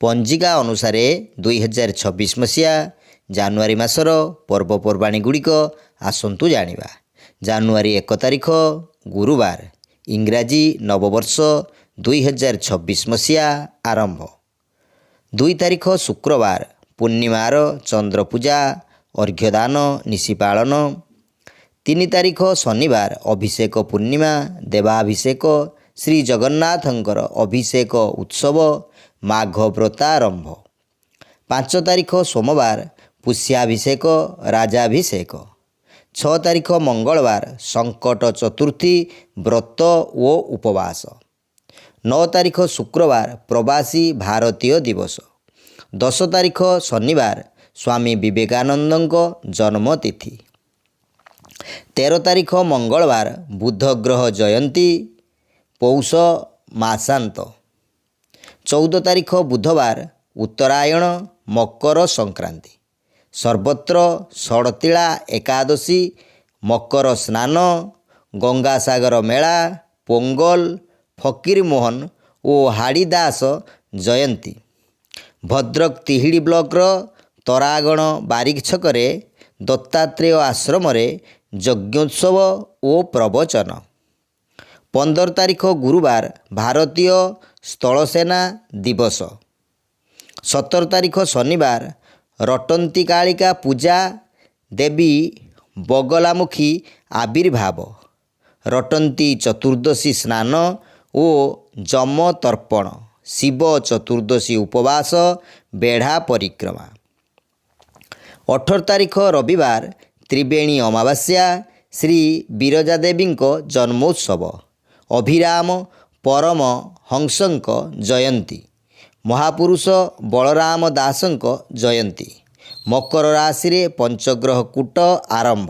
ପଞ୍ଜିକା ଅନୁସାରେ 2026 ମସିହା ଜାନୁଆରୀ ମାସର ପର୍ବପର୍ବାଣୀ ଗୁଡ଼ିକ ଆସନ୍ତୁ ଜାଣିବା। ଜାନୁଆରୀ 1 ତାରିଖ ଗୁରୁବାର, ଇଂରାଜୀ ନବବର୍ଷ 2026 ମସିହା ଆରମ୍ଭ। 2 ତାରିଖ ଶୁକ୍ରବାର, ପୂର୍ଣ୍ଣିମାର ଚନ୍ଦ୍ରପୂଜା, ଅର୍ଘ୍ୟଦାନ, ନିଶି ପାଳନ। 3 ତାରିଖ ଶନିବାର, ଅଭିଷେକ ପୂର୍ଣ୍ଣିମା, ଦେବାଭିଷେକ, ଶ୍ରୀ ଜଗନ୍ନାଥଙ୍କର ଅଭିଷେକ ଉତ୍ସବ, ମାଘ ବ୍ରତାରମ୍ଭ। 5 ତାରିଖ ସୋମବାର, ପୁଷ୍ୟାଭିଷେକ, ରାଜାଭିଷେକ। 6 ତାରିଖ ମଙ୍ଗଳବାର, ସଙ୍କଟ ଚତୁର୍ଥୀ, ବ୍ରତ ଓ ଉପବାସ। 9 ତାରିଖ ଶୁକ୍ରବାର, ପ୍ରବାସୀ ଭାରତୀୟ ଦିବସ। 10 ତାରିଖ ଶନିବାର, ସ୍ୱାମୀ ବିବେକାନନ୍ଦଙ୍କ ଜନ୍ମତିଥି। 13 ତାରିଖ ମଙ୍ଗଳବାର, ବୁଧ ଗ୍ରହ ଜୟନ୍ତୀ, ପୌଷ ମାସାନ୍ତ। 14 ତାରିଖ ବୁଧବାର, ଉତ୍ତରାୟଣ, ମକର ସଂକ୍ରାନ୍ତି। ସର୍ବତ୍ର ଷଡ଼ତିଳା ଏକାଦଶୀ, ମକର ସ୍ନାନ, ଗଙ୍ଗାସାଗର ମେଳା, ପୋଙ୍ଗଲ, ଫକୀରମୋହନ ଓ ହାଡ଼ିଦାସ ଜୟନ୍ତୀ। ଭଦ୍ରକ ତିହିଡ଼ି ବ୍ଲକର ତରାଗଣ ବାରିକ ଛକରେ ଦତ୍ତାତ୍ରେୟ ଆଶ୍ରମରେ ଯଜ୍ଞୋତ୍ସବ ଓ ପ୍ରବଚନ। 15 ତାରିଖ ଗୁରୁବାର, ଭାରତୀୟ ସ୍ଥଳସେନା ଦିବସ। 17 ତାରିଖ ଶନିବାର, ରଟନ୍ତୀ କାଳିକା ପୂଜା, ଦେବୀ ବଗଲାମୁଖୀ ଆବିର୍ଭାବ। ରଟନ୍ତୀ ଚତୁର୍ଦ୍ଦଶୀ ସ୍ନାନ ଓ ଯମ ତର୍ପଣ। ଶିବ ଚତୁର୍ଦ୍ଦଶୀ ଉପବାସ, ବେଢ଼ା ପରିକ୍ରମା। 18 ତାରିଖ ରବିବାର, ତ୍ରିବେଣୀ ଅମାବାସ୍ୟା, ଶ୍ରୀ ବିରଜା ଦେବୀଙ୍କ ଜନ୍ମୋତ୍ସବ। ଅଭିରାମ ପରମ ହଂସଙ୍କ ଜୟନ୍ତୀ। ମହାପୁରୁଷ ବଳରାମ ଦାସଙ୍କ ଜୟନ୍ତୀ। ମକର ରାଶିରେ ପଞ୍ଚଗ୍ରହ କୂଟ ଆରମ୍ଭ।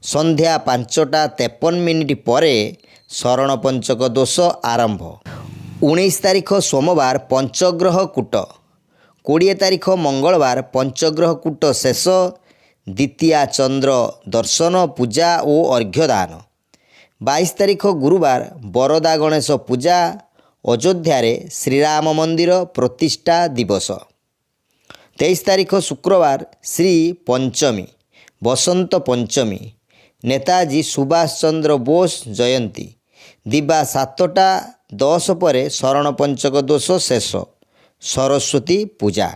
ସନ୍ଧ୍ୟା 5ଟା 53 ପରେ ଶରଣ ପଞ୍ଚକ ଦୋଷ ଆରମ୍ଭ। 19 ତାରିଖ ସୋମବାର, ପଞ୍ଚଗ୍ରହ କୂଟ। 20 ତାରିଖ ମଙ୍ଗଳବାର, ପଞ୍ଚଗ୍ରହ କୂଟ ଶେଷ। ଦ୍ୱିତୀୟା ଚନ୍ଦ୍ର ଦର୍ଶନ, ପୂଜା ଓ ଅର୍ଘ୍ୟଦାନ। 22 ତାରିଖ ଗୁରୁବାର, ବରଦା ଗଣେଶ ପୂଜା। ଅଯୋଧ୍ୟାରେ ଶ୍ରୀରାମ ମନ୍ଦିର ପ୍ରତିଷ୍ଠା ଦିବସ। 23 ତାରିଖ ଶୁକ୍ରବାର, ଶ୍ରୀ ପଞ୍ଚମୀ, ବସନ୍ତ ପଞ୍ଚମୀ। ନେତାଜୀ ସୁଭାଷ ଚନ୍ଦ୍ର ବୋଷ ଜୟନ୍ତୀ। ଦିବା 7ଟା 10 ପରେ ଶରଣ ପଞ୍ଚକ ଦୋଷ ଶେଷ। ସରସ୍ୱତୀ ପୂଜା।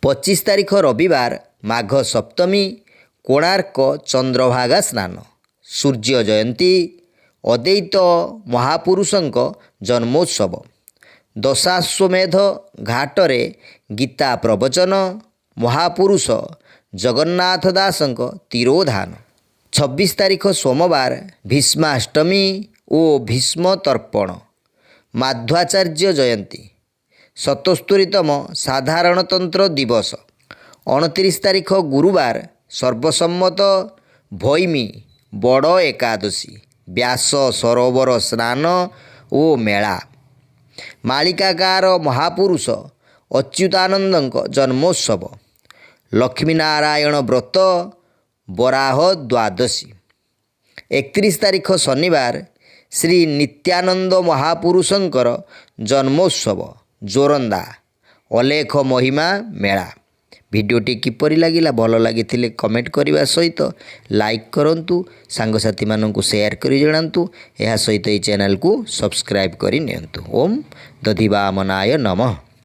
25 ତାରିଖ ରବିବାର, ମାଘ ସପ୍ତମୀ, କୋଣାର୍କ ଚନ୍ଦ୍ରଭାଗା ସ୍ନାନ। ସୂର୍ଯ୍ୟ ଜୟନ୍ତୀ। ଅଦ୍ୱୈତ ମହାପୁରୁଷଙ୍କ ଜନ୍ମୋତ୍ସବ। ଦଶାଶ୍ୱମେଧ ଘାଟରେ ଗୀତା ପ୍ରବଚନ। ମହାପୁରୁଷ ଜଗନ୍ନାଥ ଦାସଙ୍କ ତିରୋଧାନ। 26 ତାରିଖ ସୋମବାର, ଭୀଷ୍ମାଷ୍ଟମୀ ଓ ଭୀଷ୍ମ ତର୍ପଣ। ମାଧ୍ୱାଚାର୍ଯ୍ୟ ଜୟନ୍ତୀ। 77ତମ ସାଧାରଣତନ୍ତ୍ର ଦିବସ। 29 ତାରିଖ ଗୁରୁବାର, ସର୍ବସମ୍ମତ ଭୈମୀ ବଡ଼ ଏକାଦଶୀ, ବ୍ୟାସ ସରୋବର ସ୍ନାନ ଓ ମେଳା। ମାଳିକାକାର ମହାପୁରୁଷ ଅଚ୍ୟୁତାନନ୍ଦଙ୍କ ଜନ୍ମୋତ୍ସବ। ଲକ୍ଷ୍ମୀନାରାୟଣ ବ୍ରତ, ବରାହ ଦ୍ୱାଦଶୀ। 31 ତାରିଖ ଶନିବାର, ଶ୍ରୀ ନିତ୍ୟାନନ୍ଦ ମହାପୁରୁଷଙ୍କର ଜନ୍ମୋତ୍ସବ, ଜୋରନ୍ଦା। ଅଲେଖ ମହିମା ମେଳା। ଭିଡ଼ିଓଟି କିପରି ଲାଗିଲା? ଭଲ ଲାଗିଥିଲେ କମେଣ୍ଟ କରିବା ସହିତ ଲାଇକ୍ କରନ୍ତୁ, ସାଙ୍ଗସାଥିମାନଙ୍କୁ ସେୟାର କରି ଜଣାନ୍ତୁ। ଏହା ସହିତ ଏହି ଚ୍ୟାନେଲକୁ ସବସ୍କ୍ରାଇବ୍ କରି ନିଅନ୍ତୁ। ଓମ୍ ଦଧିବାମନାୟ ନମଃ।